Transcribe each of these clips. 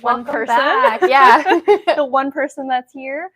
one Welcome person. back. Yeah. The one person that's here.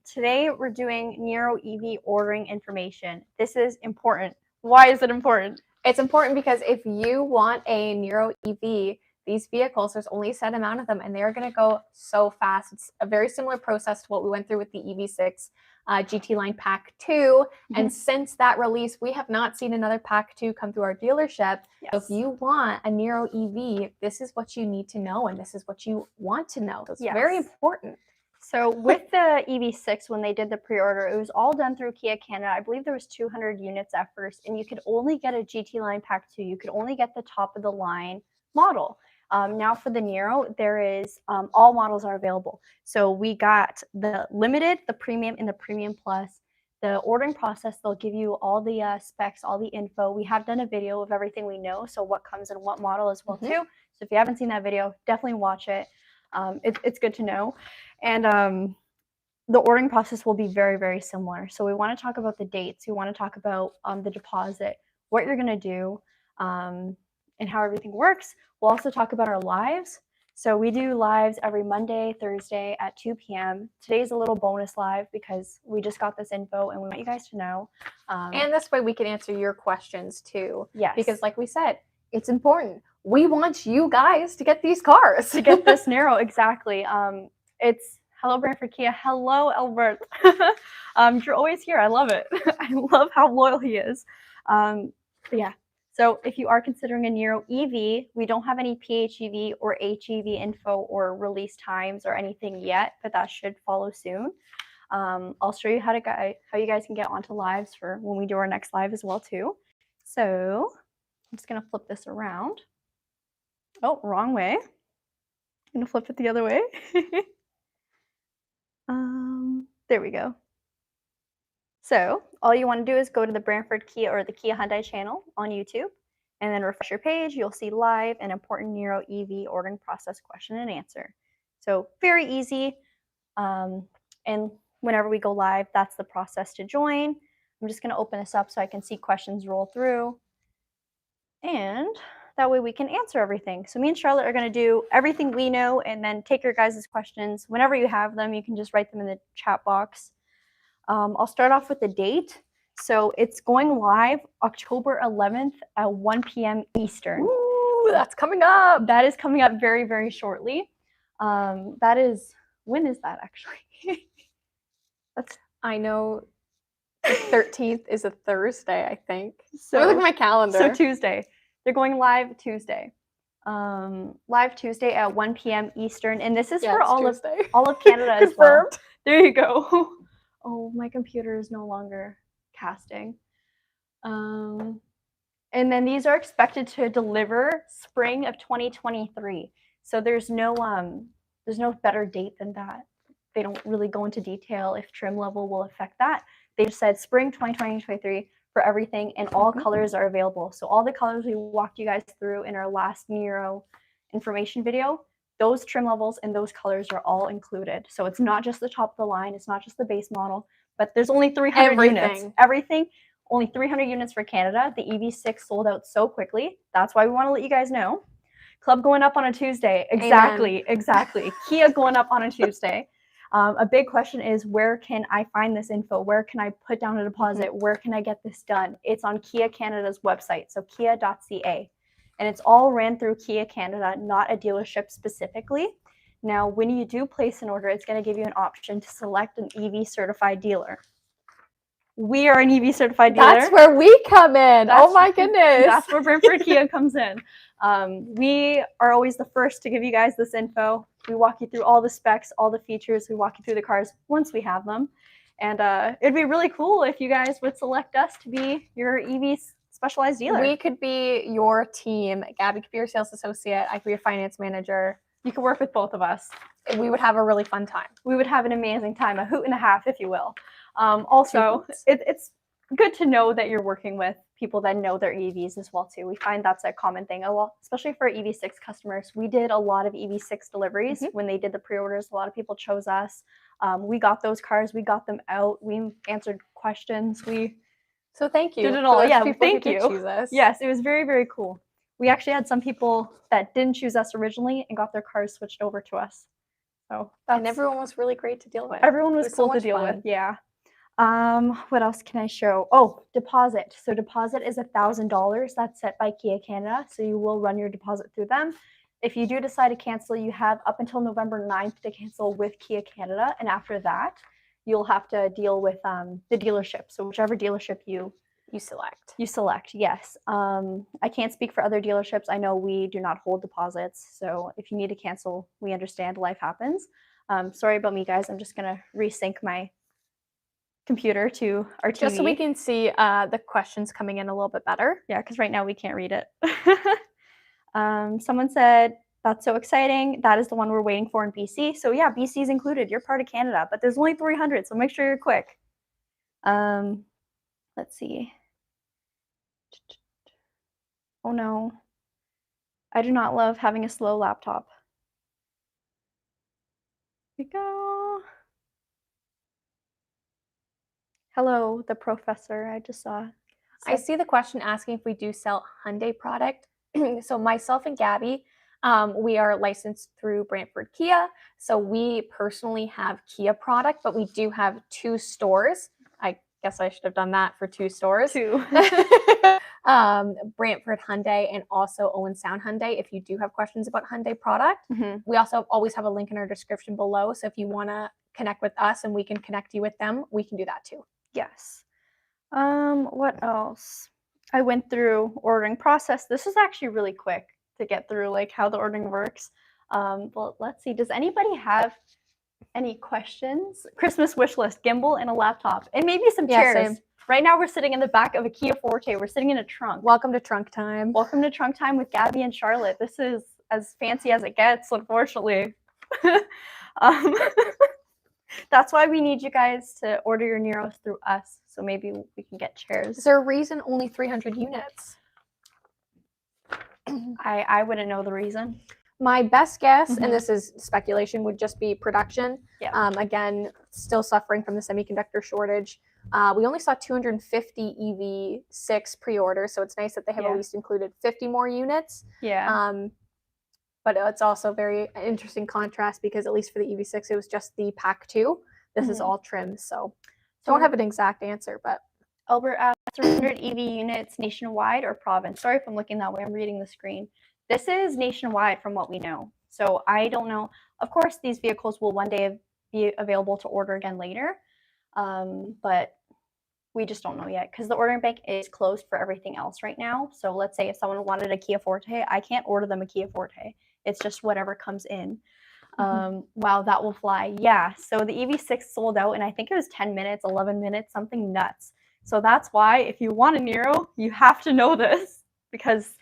Today we're doing Niro EV ordering information. This is important. Why is it important? It's important because if you want a Niro EV, these vehicles, there's only a set amount of them, and they're going to go so fast. It's a very similar process to what we went through with the EV6 GT line Pack 2. Mm-hmm. And since that release, we have not seen another Pack 2 come through our dealership. Yes. So if you want a Niro EV, this is what you need to know, and this is what you want to know. So it's very important. So with the EV6, when they did the pre-order, it was all done through Kia Canada. I believe there was 200 units at first, and you could only get a GT line Pack 2. You could only get the top of the line model. Now for the Niro, there is all models are available. So we got the Limited, the Premium, and the Premium Plus. The ordering process, they'll give you all the specs, all the info. We have done a video of everything we know, so what comes in what model as well too. So if you haven't seen that video, definitely watch it. It's good to know. And the ordering process will be very, very similar. So we want to talk about the dates. We want to talk about the deposit, what you're going to do, and how everything works. We'll also talk about our lives. So we do lives every Monday, Thursday at 2 p.m. Today's a little bonus live because we just got this info and we want you guys to know. And this way we can answer your questions too. Yes. Because like we said, it's important. We want you guys to get these cars. To get this Niro, exactly. It's hello, Brantford Kia. Hello, Albert. You're always here. I love it. I love how loyal he is. But yeah. So if you are considering a Niro EV, we don't have any PHEV or HEV info or release times or anything yet, but that should follow soon. I'll show you how you guys can get onto lives for when we do our next live as well too. So I'm just gonna flip this around. Oh, wrong way. I'm gonna flip it the other way. There we go. So all you want to do is go to the Brantford Kia or the Kia Hyundai channel on YouTube, and then refresh your page. You'll see live and important Niro EV ordering process question and answer. So very easy. And whenever we go live, that's the process to join. I'm just going to open this up so I can see questions roll through. And that way we can answer everything. So me and Charlotte are going to do everything we know and then take your guys' questions. Whenever you have them, you can just write them in the chat box. I'll start off with the date. So it's going live October 11th at 1 p.m. Eastern. Ooh, that's coming up. That is coming up very, very shortly. That is, when is that actually? I know the 13th is a Thursday, I think. So look at my calendar. So Tuesday. They're going live Tuesday. Live Tuesday at 1 p.m. Eastern. And this is for all of Canada as well. There you go. Oh, my computer is no longer casting. And then these are expected to deliver spring of 2023. So there's no better date than that. They don't really go into detail if trim level will affect that. They just said spring 2023 for everything, and all colors are available. So all the colors we walked you guys through in our last Niro information video, those trim levels and those colors are all included. So it's not just the top of the line, it's not just the base model, but there's only 300 units. Everything, only 300 units for Canada. The EV6 sold out so quickly. That's why we want to let you guys know. Club going up on a Tuesday. Exactly. Kia going up on a Tuesday. A big question is, where can I find this info? Where can I put down a deposit? Where can I get this done? It's on Kia Canada's website, so kia.ca. And it's all ran through Kia Canada, not a dealership specifically. Now, when you do place an order, it's going to give you an option to select an EV certified dealer. We are an EV certified dealer. That's where we come in. Oh my goodness. That's where Brantford Kia comes in. We are always the first to give you guys this info. We walk you through all the specs, all the features. We walk you through the cars once we have them. And it'd be really cool if you guys would select us to be your EV specialized dealer. We could be your team. Gabby could be your sales associate. I could be your finance manager. You could work with both of us. We would have a really fun time. We would have an amazing time, a hoot and a half, if you will. Also, it's good to know that you're working with people that know their EVs as well too. We find that's a common thing, especially for EV6 customers. We did a lot of EV6 deliveries when they did the pre-orders. A lot of people chose us. We got those cars. We got them out. We answered questions. So thank you. Did it all. Yeah, thank you. Choose us. Yes, it was very, very cool. We actually had some people that didn't choose us originally and got their cars switched over to us. So and everyone was really great to deal with. Everyone was cool to deal with. Yeah. What else can I show? Oh, deposit. So deposit is $1,000. That's set by Kia Canada. So you will run your deposit through them. If you do decide to cancel, you have up until November 9th to cancel with Kia Canada. And after that, you'll have to deal with the dealership. So whichever dealership you select. You select, yes. I can't speak for other dealerships. I know we do not hold deposits. So if you need to cancel, we understand life happens. Sorry about me, guys. I'm just going to resync my computer to our TV. Just so we can see the questions coming in a little bit better. Yeah, because right now we can't read it. Someone said, that's so exciting. That is the one we're waiting for in BC. So yeah, BC is included. You're part of Canada, but there's only 300, so make sure you're quick. Let's see. Oh no. I do not love having a slow laptop. Here we go. Hello, the professor. I just saw. I see the question asking if we do sell Hyundai product. So myself and Gabby, we are licensed through Brantford Kia. So we personally have Kia product, but we do have 2 stores. I guess I should have done that for 2 stores. 2. Brantford Hyundai and also Owen Sound Hyundai. If you do have questions about Hyundai product, Mm-hmm. we also always have a link in our description below. So if you want to connect with us and we can connect you with them, we can do that too. Yes. What else? I went through ordering process. This is actually really quick to get through, like how the ordering works. But let's see. Does anybody have any questions? Christmas wish list: gimbal and a laptop, and maybe some chairs. Same. Right now we're sitting in the back of a Kia Forte. We're sitting in a trunk. Welcome to trunk time. Welcome to trunk time with Gabby and Charlotte. This is as fancy as it gets, unfortunately. That's why we need you guys to order your Niros through us, so maybe we can get chairs. Is there a reason only 300 units? I wouldn't know the reason. My best guess, and this is speculation, would just be production. Yeah. Again, still suffering from the semiconductor shortage. We only saw 250 EV6 pre-orders, so it's nice that they have at least included 50 more units. Yeah. But it's also very interesting contrast because at least for the EV6, it was just the Pack 2. This is all trim, so don't have an exact answer. But Albert asked, 300 EV units nationwide or province? Sorry if I'm looking that way. I'm reading the screen. This is nationwide from what we know. So I don't know. Of course, these vehicles will one day be available to order again later. But we just don't know yet because the ordering bank is closed for everything else right now. So let's say if someone wanted a Kia Forte, I can't order them a Kia Forte. It's just whatever comes in. Wow, that will fly. Yeah, so the EV6 sold out, and I think it was 10 minutes, 11 minutes, something nuts. So that's why if you want a Niro, you have to know this because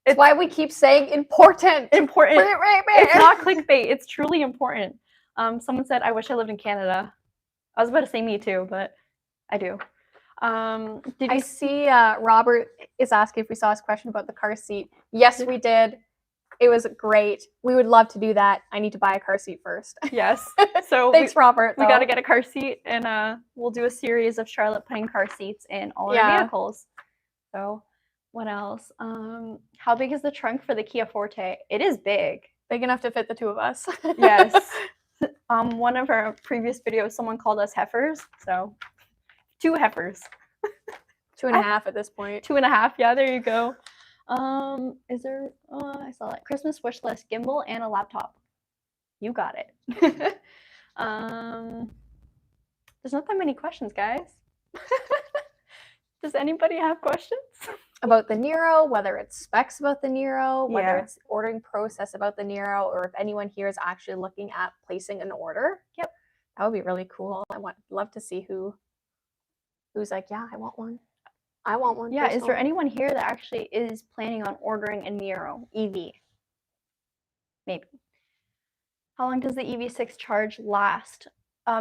it's why we keep saying important. Important. It's not clickbait. It's truly important. Someone said, I wish I lived in Canada. I was about to say me too, but I do. I see Robert is asking if we saw his question about the car seat. Yes, we did. It was great. We would love to do that. I need to buy a car seat first. Yes. So thanks, Robert. We got to get a car seat, and we'll do a series of Charlotte putting car seats in all our vehicles. So what else? How big is the trunk for the Kia Forte? It is big. Big enough to fit the 2 of us. Yes. One of our previous videos, someone called us heifers. So 2 heifers. 2.5 at this point. 2.5. Yeah, there you go. Is there? I saw it. Christmas wish list: gimbal and a laptop. You got it. There's not that many questions, guys. Does anybody have questions about the Niro? Whether it's specs about the Niro, whether it's ordering process about the Niro, or if anyone here is actually looking at placing an order. Yep, that would be really cool. Love to see who's like, yeah, I want one. I want one. Yeah, is there anyone here that actually is planning on ordering a Niro EV? Maybe. How long does the EV6 charge last?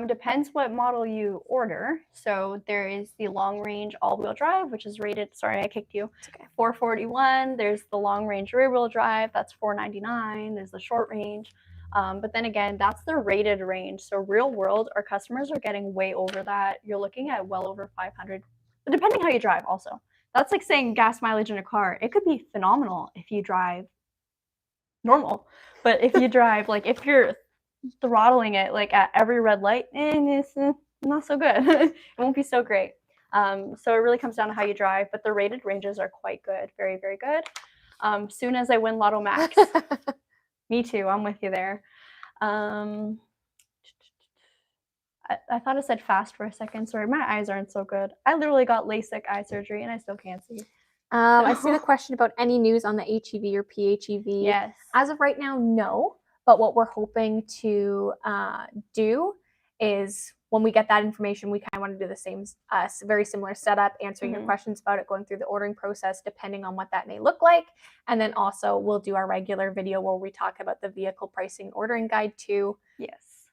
Depends what model you order. So there is the long range all-wheel drive, which is rated, sorry, I kicked you, it's okay, $441. There's the long range rear-wheel drive, that's $499. There's the short range. But then again, that's the rated range. So real world, our customers are getting way over that. You're looking at well over 500. But depending how you drive also. That's like saying gas mileage in a car. It could be phenomenal if you drive normal, but if you drive, like, if you're throttling it, like, at every red light, it's not so good. It won't be so great. So it really comes down to how you drive, but the rated ranges are quite good. Very, very good. Soon as I win Lotto Max. Me too. I'm with you there. I thought it said fast for a second. Sorry, my eyes aren't so good. I literally got LASIK eye surgery and I still can't see. I see the question about any news on the HEV or PHEV. Yes. As of right now, no. But what we're hoping to do is when we get that information, we kind of want to do the same, very similar setup, answering your questions about it, going through the ordering process, depending on what that may look like. And then also we'll do our regular video where we talk about the vehicle pricing ordering guide too. Yes.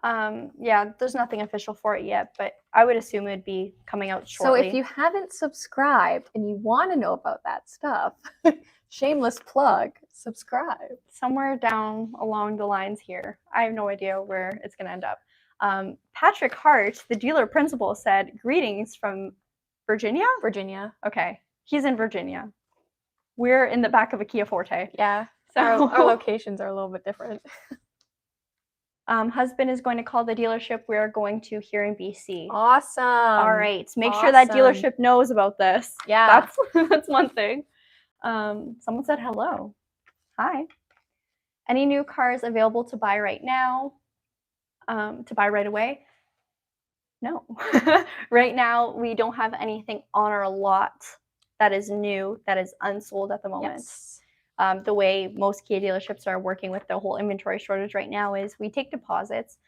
Yeah, there's nothing official for it yet, but I would assume it'd be coming out shortly. So if you haven't subscribed and you want to know about that stuff, shameless plug, subscribe. Somewhere down along the lines here. I have no idea where it's going to end up. Patrick Hart, the dealer principal, said, "Greetings from Virginia?" Virginia. Okay. He's in Virginia. We're in the back of a Kia Forte. Yeah. So our locations are a little bit different. Husband is going to call the dealership we are going to here in BC. Awesome. All right. Make sure that dealership knows about this. Yeah. That's one thing. Someone said hello. Hi. Any new cars available to buy right now? To buy right away? No. Right now, we don't have anything on our lot that is new, that is unsold at the moment. Yes. The way most Kia dealerships are working with the whole inventory shortage right now is we take deposits.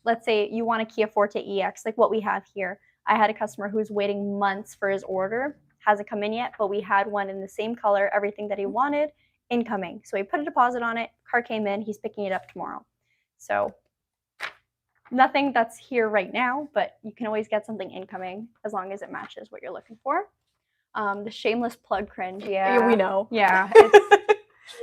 Let's say you want a Kia Forte EX, like what we have here. I had a customer who's waiting months for his order, hasn't come in yet, but we had one in the same color, everything that he wanted, incoming. So he put a deposit on it, car came in, he's picking it up tomorrow. So nothing that's here right now, but you can always get something incoming as long as it matches what you're looking for. The shameless plug cringe, yeah. We know. Yeah.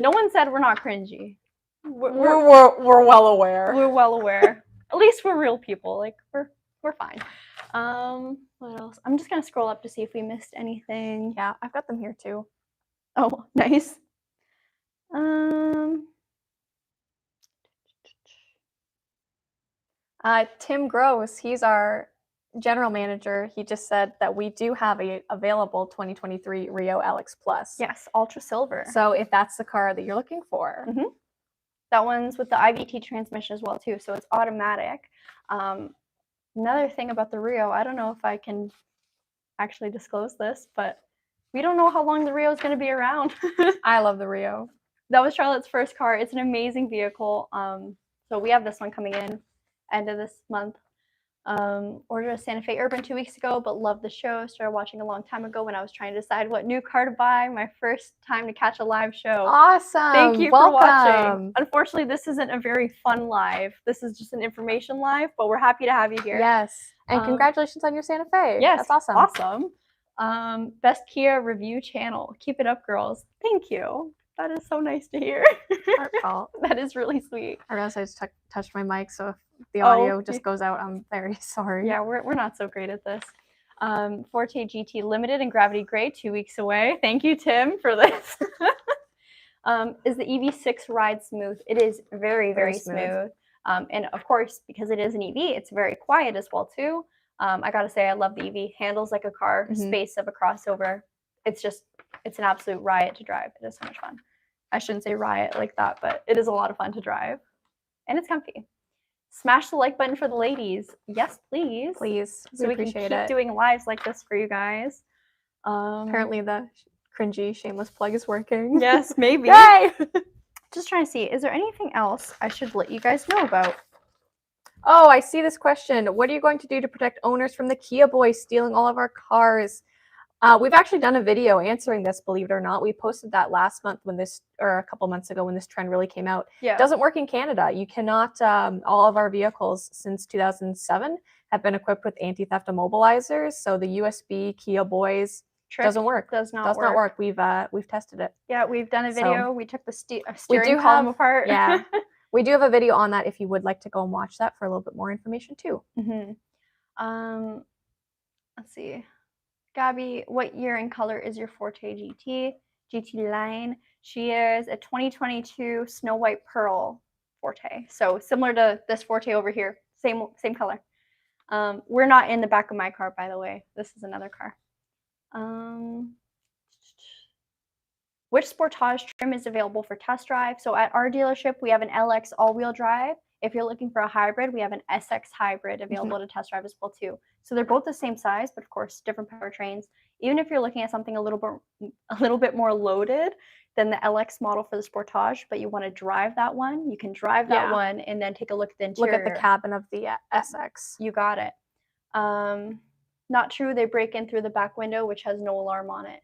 No one said we're not cringy. We're well aware. We're well aware. At least we're real people. Like, we're fine. What else? I'm just gonna scroll up to see if we missed anything. Yeah, I've got them here too. Oh, nice. Tim Gross, he's our general manager. He just said that we do have a available 2023 Rio LX Plus. Yes, ultra silver. So if that's the car that you're looking for. That one's with the IVT transmission as well too, so it's automatic. Another thing about the Rio, I don't know if I can actually disclose this, but we don't know how long the Rio is going to be around. I love the Rio. That was Charlotte's first car. It's an amazing vehicle. So we have this one coming in end of this month. Ordered a Santa Fe Urban 2 weeks ago, but loved the show. Started watching a long time ago when I was trying to decide what new car to buy. My first time to catch a live show. Awesome. Thank you for watching. Unfortunately, this isn't a very fun live. This is just an information live, but we're happy to have you here. Yes. And congratulations on your Santa Fe. Yes. That's awesome. Awesome. Best Kia review channel. Keep it up, girls. Thank you. That is so nice to hear. That is really sweet. I realized I just touched my mic, so if the audio just goes out, I'm very sorry. Yeah, we're not so great at this. Forte GT Limited and Gravity Gray 2 weeks away. Thank you, Tim, for this. Is the EV6 ride smooth? It is very, very smooth. And of course, because it is an EV, it's very quiet as well too. I gotta say, I love the EV. Handles like a car, space of a crossover. It's an absolute riot to drive. It is so much fun. I shouldn't say riot like that, but it is a lot of fun to drive. And it's comfy. Smash the like button for the ladies. Yes, please. Please. So we can keep doing lives like this for you guys. Apparently the cringy shameless plug is working. Yes, maybe. Yay! Just trying to see, is there anything else I should let you guys know about? Oh, I see this question. What are you going to do to protect owners from the Kia boys stealing all of our cars? We've actually done a video answering this, believe it or not. We posted that last month or a couple months ago when this trend really came out. Yeah. It doesn't work in Canada. You cannot, all of our vehicles since 2007 have been equipped with anti-theft immobilizers. So the USB Kia boys doesn't work. Does not work. We've tested it. Yeah, we've done a video. So we took the steering column apart. Yeah. We do have a video on that if you would like to go and watch that for a little bit more information too. Let's see. Gabby, what year and color is your Forte GT line? She is a 2022 Snow White Pearl Forte. So similar to this Forte over here. Same color. We're not in the back of my car, by the way. This is another car. Which Sportage trim is available for test drive? So at our dealership, we have an LX all-wheel drive. If you're looking for a hybrid, we have an SX hybrid available to test drive as well too. So they're both the same size, but of course different powertrains. Even if you're looking at something a little bit more loaded than the LX model for the Sportage, but you want to drive that one, you can drive that one and then take a look at the interior. Look at the cabin of the SX. You got it. Not true. They break in through the back window, which has no alarm on it.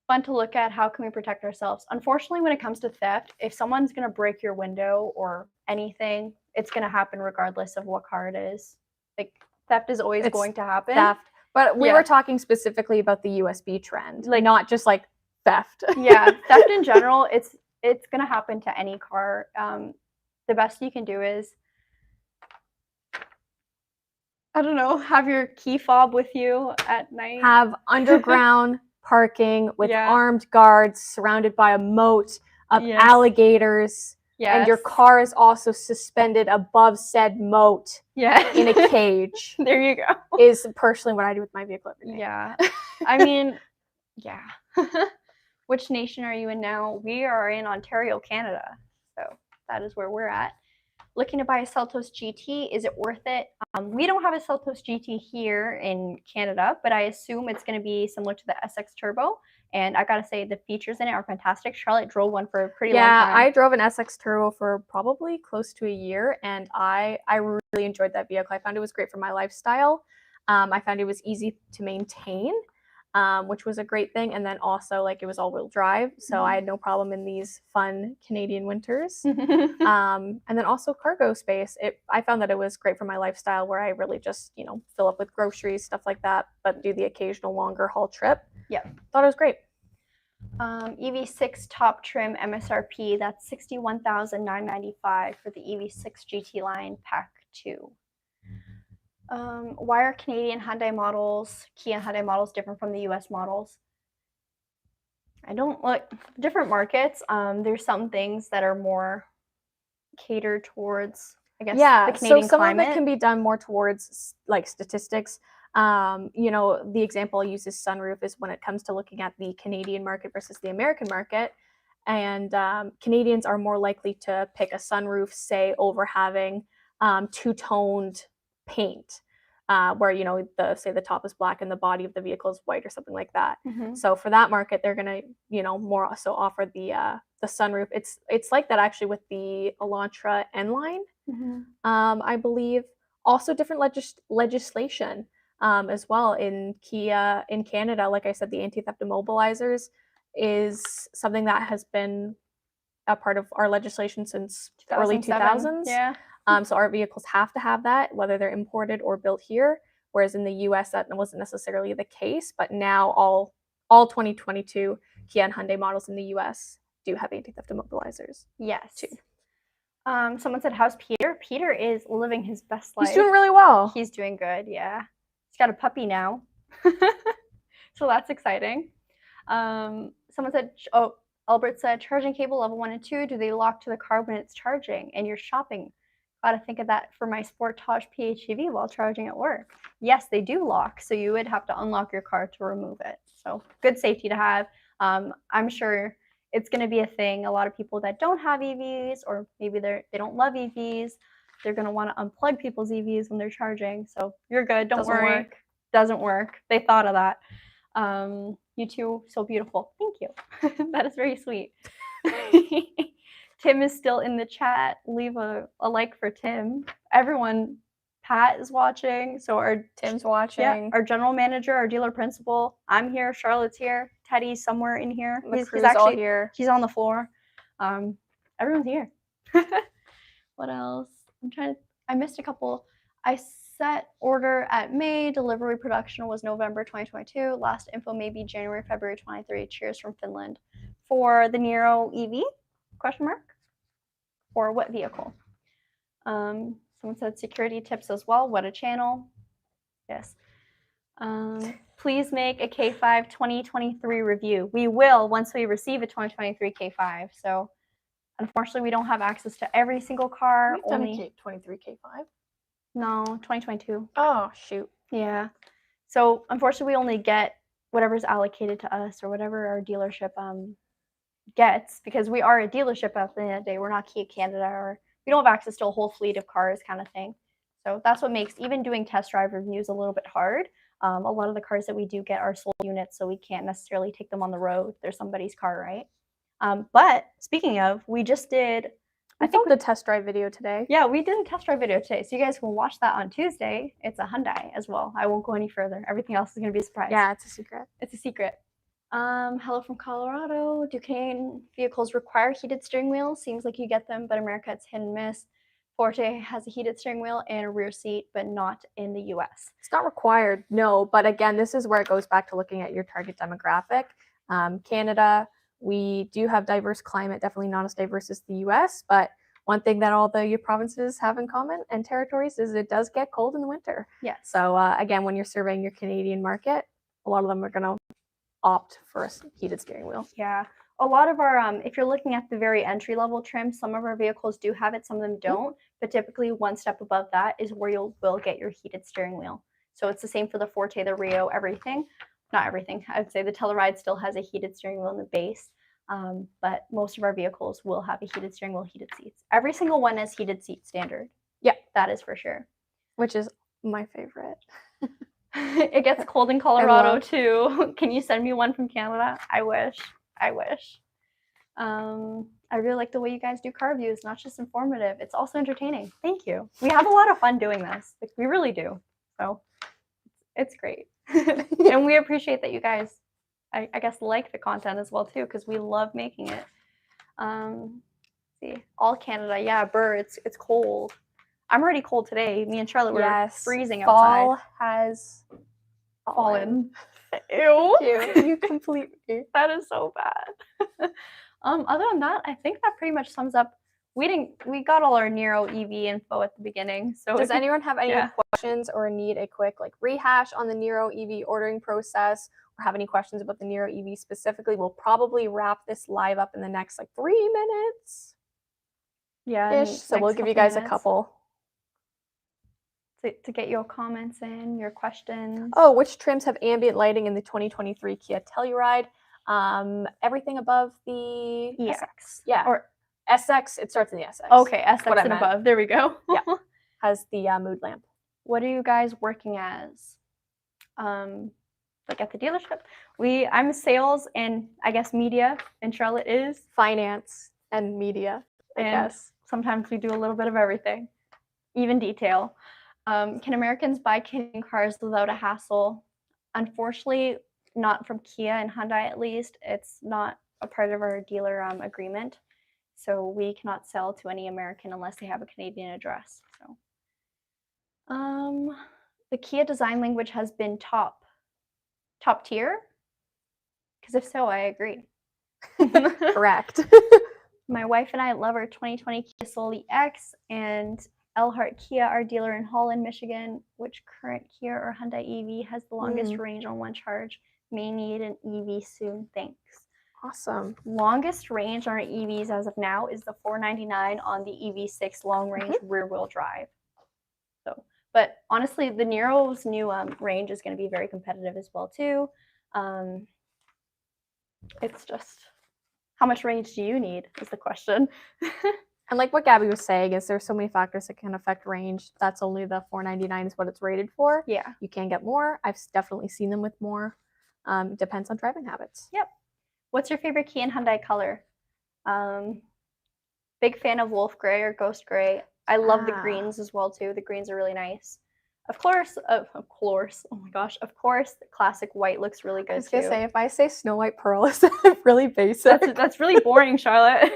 Fun to look at. How can we protect ourselves? Unfortunately, when it comes to theft, if someone's going to break your window or anything, it's going to happen regardless of what car it is. Like, theft is always going to happen. Theft. But we were talking specifically about the USB trend, like not just like theft. Yeah, theft in general, it's going to happen to any car. The best you can do is, I don't know, have your key fob with you at night. Have underground parking with armed guards surrounded by a moat of alligators. Yes. And your car is also suspended above said moat in a cage. There you go. Is personally what I do with my vehicle every day. Yeah. I mean, yeah. Which nation are you in now? We are in Ontario, Canada. So that is where we're at. Looking to buy a Celtos GT, is it worth it? We don't have a Celtos GT here in Canada, but I assume it's going to be similar to the SX Turbo. And I gotta say, the features in it are fantastic. Charlotte drove one for a pretty long time. Yeah, I drove an SX Turbo for probably close to a year, and I really enjoyed that vehicle. I found it was great for my lifestyle. I found it was easy to maintain, which was a great thing. And then also, like, it was all-wheel drive, so I had no problem in these fun Canadian winters. And then also cargo space. I found that it was great for my lifestyle, where I really just, fill up with groceries, stuff like that, but do the occasional longer haul trip. Yeah, thought it was great. EV6 top trim MSRP, that's $61,995 for the EV6 GT line Pack 2. Why are Canadian Hyundai models, Kia Hyundai models different from the US models? I don't look, different markets. There's some things that are more catered towards, I guess, the Canadian some climate. of it can be done more towards like statistics. The example I use is sunroof is when it comes to looking at the Canadian market versus the American market. And Canadians are more likely to pick a sunroof, say, over having two-toned paint, where, the top is black and the body of the vehicle is white or something like that. So for that market, they're going to, more so offer the sunroof. It's like that actually with the Elantra N-Line, I believe. Also different legislation. As well in Kia in Canada, like I said, the anti-theft immobilizers is something that has been a part of our legislation since early 2000s. Yeah. So our vehicles have to have that, whether they're imported or built here. Whereas in the U.S. that wasn't necessarily the case, but now all 2022 Kia and Hyundai models in the U.S. do have anti-theft immobilizers. Yes. Too. Someone said, "How's Peter?" Peter is living his best life. He's doing really well. He's doing good. Yeah. He's got a puppy now. So that's exciting. Someone said, Albert said, charging cable level 1 and 2, do they lock to the car when it's charging and you're shopping? Gotta think of that for my Sportage PHEV while charging at work. Yes, they do lock, so you would have to unlock your car to remove it. So good safety to have. I'm sure it's going to be a thing. A lot of people that don't have EVs, or maybe they don't love EVs, they're going to want to unplug people's EVs when they're charging. So you're good. Don't worry. Doesn't work. They thought of that. You two, so beautiful. Thank you. That is very sweet. Tim is still in the chat. Leave a like for Tim. Everyone, Pat is watching. So Tim's watching. Yeah, our general manager, our dealer principal. I'm here. Charlotte's here. Teddy's somewhere in here. He's actually all here. He's on the floor. Everyone's here. What else? I missed a couple. I set order at May. Delivery production was November 2022. Last info may be January, February 23. Cheers from Finland. For the Niro EV? Question mark? Or what vehicle? Someone said security tips as well. What a channel. Yes. Please make a K5 2023 review. We will once we receive a 2023 K5. So unfortunately, we don't have access to every single car. We've done a K23 K5. No, 2022. Oh, shoot. Yeah. So unfortunately, we only get whatever's allocated to us or whatever our dealership gets, because we are a dealership at the end of the day. We're not Kia Canada, or we don't have access to a whole fleet of cars kind of thing. So that's what makes even doing test drive reviews a little bit hard. A lot of the cars that we do get are sold units, so we can't necessarily take them on the road. They're somebody's car, right? But speaking of, we just did... I think the test drive video today. Yeah, we did a test drive video today, so you guys can watch that on Tuesday. It's a Hyundai as well. I won't go any further. Everything else is going to be a surprise. Yeah, it's a secret. It's a secret. Hello from Colorado. Do Canadian vehicles require heated steering wheels? Seems like you get them, but America, it's hit and miss. Forte has a heated steering wheel and a rear seat, but not in the US. It's not required, no. But again, this is where it goes back to looking at your target demographic. Canada, we do have diverse climate, definitely not as diverse as the US, but one thing that all the provinces have in common and territories is it does get cold in the winter. Yes. So again, when you're surveying your Canadian market, a lot of them are going to opt for a heated steering wheel. Yeah. A lot of our, if you're looking at the very entry-level trim, some of our vehicles do have it, some of them don't, but typically one step above that is where you will get your heated steering wheel. So it's the same for the Forte, the Rio, everything. Not everything. I would say the Telluride still has a heated steering wheel in the base, but most of our vehicles will have a heated steering wheel, heated seats. Every single one has heated seat standard. Yeah. That is for sure. Which is my favorite. It gets cold in Colorado too. Can you send me one from Canada? I wish. I really like the way you guys do car reviews. Not just informative, it's also entertaining. Thank you. We have a lot of fun doing this. Like, we really do. So it's great. And we appreciate that you guys, I guess, like the content as well too, because we love making it. See, all Canada. Yeah, Burr, it's cold. I'm already cold today. Me and Charlotte were freezing outside. Fall has fallen. Ew. You completely. That is so bad. Other than that, I think that pretty much sums up. We got all our Niro EV info at the beginning. So does anyone have any questions or need a quick rehash on the Niro EV ordering process, or have any questions about the Niro EV specifically? We'll probably wrap this live up in the next 3 minutes. Yeah. So we'll give you guys a couple. To get your comments in, your questions. Oh, which trims have ambient lighting in the 2023 Kia Telluride? Everything above the EX. Yeah. Or SX. It starts in the SX. Okay, SX and above. There we go. Yeah. Has the mood lamp. What are you guys working as? At the dealership? I'm sales and I guess media, and Charlotte is finance and media. I guess. Sometimes we do a little bit of everything, even detail. Can Americans buy Canadian cars without a hassle? Unfortunately, not from Kia and Hyundai at least. It's not a part of our dealer agreement. So we cannot sell to any American unless they have a Canadian address. So the Kia design language has been top tier? Because if so, I agree. Correct. My wife and I love our 2020 Kia Soul EX and Elhart Kia, our dealer in Holland, Michigan. Which current Kia or Hyundai EV has the longest range on one charge? May need an EV soon. Thanks. Awesome. Longest range on our EVs as of now is the 499 on the EV6 long range rear wheel drive. So, but honestly, the Niro's new range is going to be very competitive as well too. It's just, how much range do you need is the question. And like what Gabby was saying, is there's so many factors that can affect range. That's only the 499 is what it's rated for. Yeah. You can get more. I've definitely seen them with more. Depends on driving habits. Yep. What's your favorite Kia and Hyundai color? Big fan of wolf gray or ghost gray. I love the greens as well too. The greens are really nice. Of course, oh my gosh, of course, the classic white looks really good too. I was gonna say, if I say Snow White Pearl, is that really basic? That's really boring, Charlotte.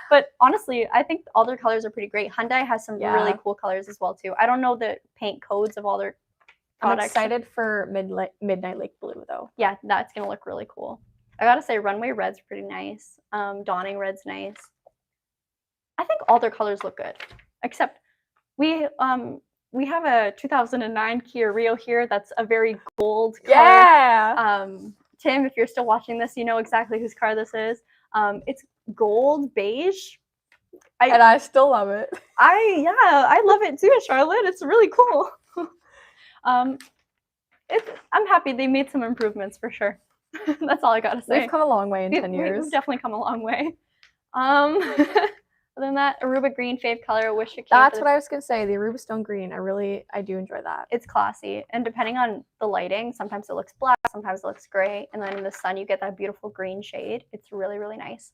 But honestly, I think all their colors are pretty great. Hyundai has some really cool colors as well too. I don't know the paint codes of all their products. I'm excited for Midnight Lake Blue though. Yeah, that's gonna look really cool. I gotta say, Runway Red's pretty nice. Dawning Red's nice. I think all their colors look good, except we we have a 2009 Kia Rio here that's a very gold color. Yeah. Tim, if you're still watching this, you know exactly whose car this is. It's gold beige. And I still love it. I love it too, Charlotte. It's really cool. I'm happy they made some improvements for sure. That's all I gotta say. We've come a long way in 10 years. We've definitely come a long way. Other than that, Aruba green fave color. Wish it came. That's what I was gonna say. The Aruba Stone Green. I do enjoy that. It's classy, and depending on the lighting, sometimes it looks black, sometimes it looks gray, and then in the sun you get that beautiful green shade. It's really, really nice.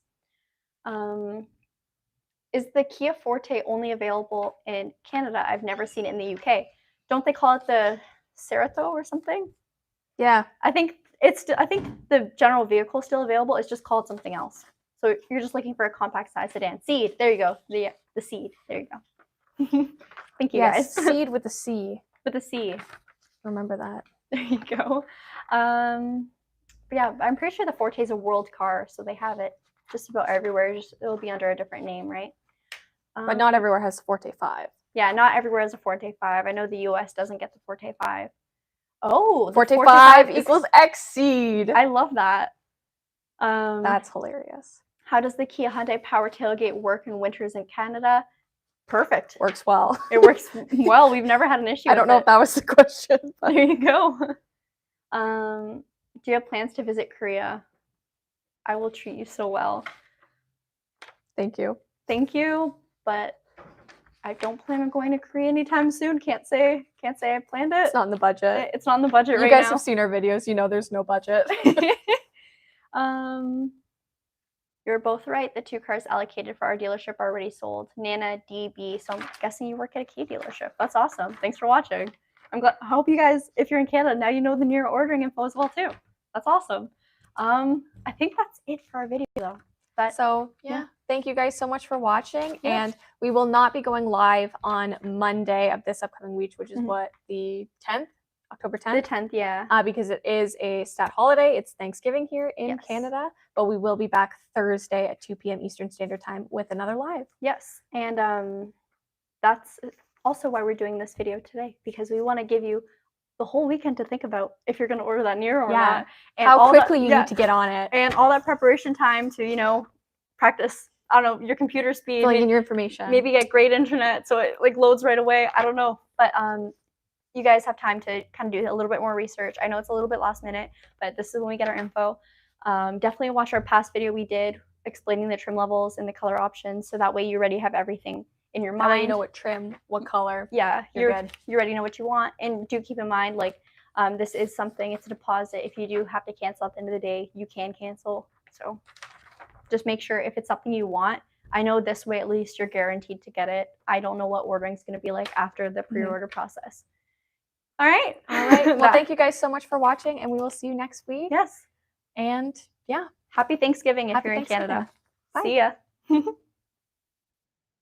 Is the Kia Forte only available in Canada? I've never seen it in the UK. Don't they call it the Cerato or something? Yeah, I think the general vehicle is still available. It's just called something else. So you're just looking for a compact size sedan. Seed. There you go. The Seed. There you go. Thank you guys. Seed with a C. With a C. Remember that. There you go. But yeah, I'm pretty sure the Forte is a world car, so they have it just about everywhere. It'll be under a different name, right? But not everywhere has Forte 5. Yeah, not everywhere has a Forte 5. I know the US doesn't get the Forte 5. Oh, Forte 5 equals Exceed. I love that. That's hilarious. How does the Kia Hyundai power tailgate work in winters in Canada? Perfect. Works well. It works well. We've never had an issue. I don't know if that was the question. But... There you go. Do you have plans to visit Korea? I will treat you so well. Thank you. Thank you, but I don't plan on going to Korea anytime soon. Can't say I planned it. It's not in the budget. It's not in the budget right now. You guys have seen our videos. You know there's no budget. You're both right. The 2 cars allocated for our dealership are already sold. Nana, DB. So I'm guessing you work at a Kia dealership. That's awesome. Thanks for watching. I hope you guys, if you're in Canada, now you know the Niro ordering info as well too. That's awesome. I think that's it for our video though. Yeah. Thank you guys so much for watching. Yes. And we will not be going live on Monday of this upcoming week, which is what, the 10th? October 10th? The 10th, yeah. Because it is a stat holiday. It's Thanksgiving here in Canada. But we will be back Thursday at 2 p.m. Eastern Standard Time with another live. Yes. And that's also why we're doing this video today, because we want to give you the whole weekend to think about if you're going to order that Niro or not. And how quickly you need to get on it. And all that preparation time to, practice, I don't know, your computer speed. Filling in your information. Maybe get great internet so it loads right away. I don't know. But you guys have time to kind of do a little bit more research. I know it's a little bit last minute, but this is when we get our info. Definitely watch our past video we did explaining the trim levels and the color options, so that way you already have everything in your mind. You know what trim, what color. Yeah, you're good. You already know what you want. And do keep in mind, this is something, it's a deposit. If you do have to cancel at the end of the day, you can cancel. So just make sure if it's something you want. I know this way at least you're guaranteed to get it. I don't know what ordering is going to be like after the pre-order process. All right. Well, thank you guys so much for watching, and we will see you next week. Yes. And yeah, happy Thanksgiving if you're in Canada. Bye. See ya.